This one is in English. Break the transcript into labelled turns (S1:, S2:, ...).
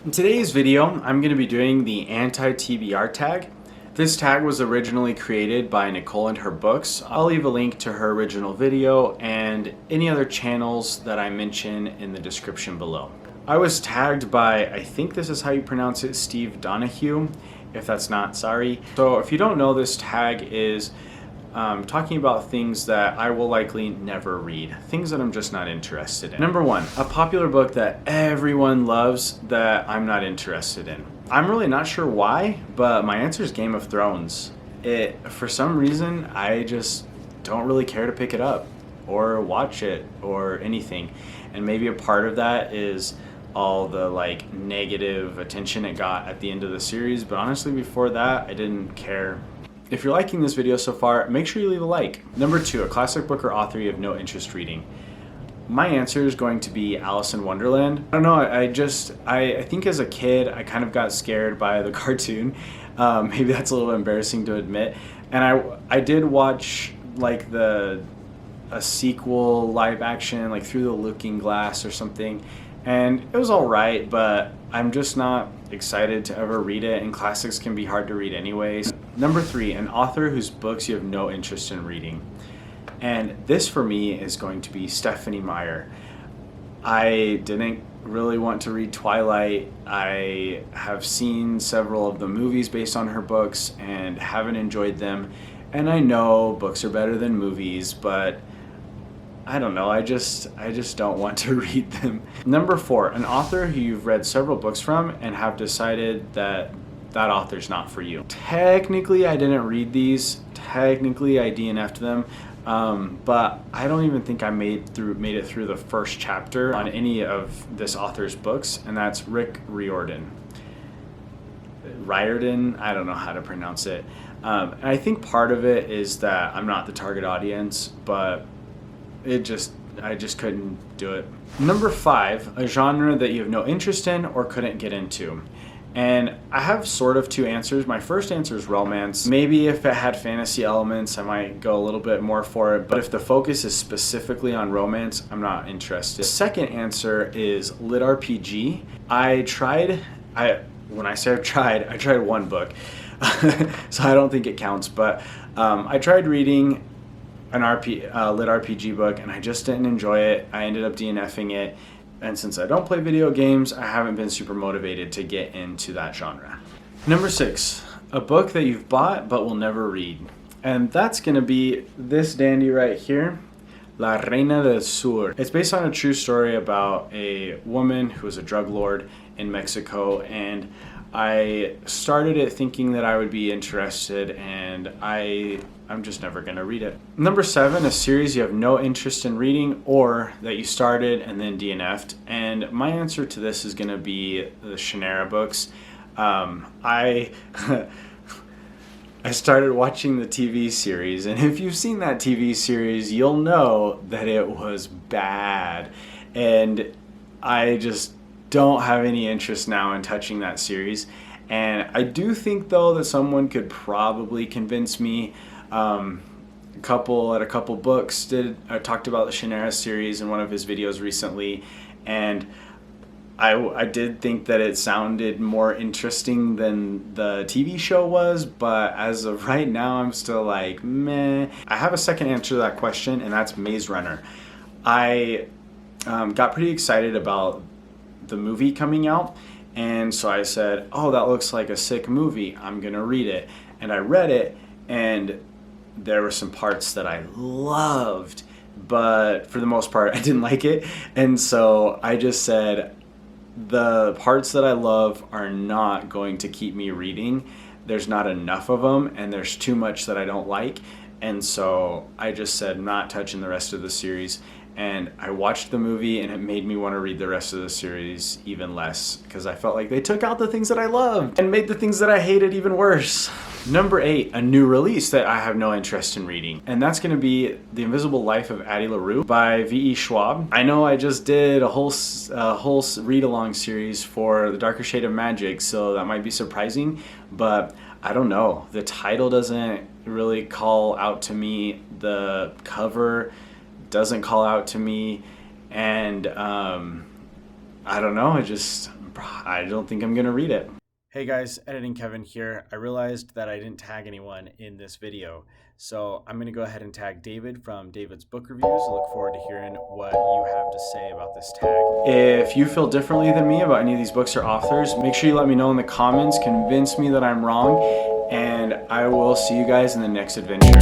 S1: In today's video, I'm going to be doing the anti-TBR tag. This tag was originally created by Nicole and her books. I'll leave a link to her original video and any other channels that I mention in the description below. I was tagged by, I think this is how you pronounce it, Steve Donahue. If that's not, sorry. So if you don't know, this tag is talking about things that I will likely never read, things that I'm just not interested in. Number one, a popular book that everyone loves that I'm not interested in. I'm really not sure why, but my answer is Game of Thrones. For some reason, I just don't really care to pick it up or watch it or anything. And maybe a part of that is all the negative attention it got at the end of the series, but honestly before that I didn't care. If you're liking this video so far, make sure you leave a like. Number two, a classic book or author you have no interest reading. My answer is going to be Alice in Wonderland. I don't know, I think as a kid I kind of got scared by the cartoon. Maybe that's a little embarrassing to admit. And I did watch a sequel live action, Through the Looking Glass or something, and it was alright, but I'm just not excited to ever read it, and classics can be hard to read anyways. Number three, an author whose books you have no interest in reading. And this for me is going to be Stephenie Meyer. I didn't really want to read Twilight. I have seen several of the movies based on her books and haven't enjoyed them. And I know books are better than movies, but I don't know, I just don't want to read them. Number four, an author who you've read several books from and have decided that author's not for you. Technically, I didn't read these. Technically, I DNF'd them. But I don't even think I made it through the first chapter on any of this author's books, and that's Rick Riordan. Riordan, I don't know how to pronounce it. And I think part of it is that I'm not the target audience, but I just couldn't do it. Number five, a genre that you have no interest in or couldn't get into. And I have sort of two answers. My first answer is romance. Maybe if it had fantasy elements, I might go a little bit more for it. But if the focus is specifically on romance, I'm not interested. The second answer is lit RPG. When I say I tried one book. So I don't think it counts. But I tried reading an lit RPG book and I just didn't enjoy it. I ended up DNFing it. And since I don't play video games, I haven't been super motivated to get into that genre. Number six, a book that you've bought but will never read. And that's gonna be this dandy right here, La Reina del Sur. It's based on a true story about a woman who was a drug lord in Mexico, and I started it thinking that I would be interested, and I'm just never gonna read it. Number seven, a series you have no interest in reading or that you started and then DNF'd. And my answer to this is gonna be the Shanara books. I started watching the TV series, and if you've seen that TV series, you'll know that it was bad. And I just don't have any interest now in touching that series. And I do think though that someone could probably convince me. A couple books talked about the Shanara series in one of his videos recently, and I did think that it sounded more interesting than the TV show was, but as of right now I'm still like meh. I have a second answer to that question, and that's Maze Runner. I got pretty excited about the movie coming out, and so I said, oh, that looks like a sick movie, I'm gonna read it. And I read it, and there were some parts that I loved, but for the most part I didn't like it. And so I just said, the parts that I love are not going to keep me reading. There's not enough of them, and there's too much that I don't like. And so I just said, not touching the rest of the series. And I watched the movie, and it made me want to read the rest of the series even less, because I felt like they took out the things that I loved and made the things that I hated even worse. Number eight, a new release that I have no interest in reading. And that's going to be The Invisible Life of Addie LaRue by V.E. Schwab. I know I just did a whole read-along series for The Darker Shade of Magic, so that might be surprising, but I don't know. The title doesn't really call out to me. The cover doesn't call out to me, and I don't know, it just I don't think I'm gonna read it. Hey guys, Editing Kevin here. I realized that I didn't tag anyone in this video, so I'm gonna go ahead and tag David from David's Book Reviews. I look forward to hearing what you have to say about this tag. If you feel differently than me about any of these books or authors, make sure you let me know in the comments, convince me that I'm wrong, and I will see you guys in the next adventure.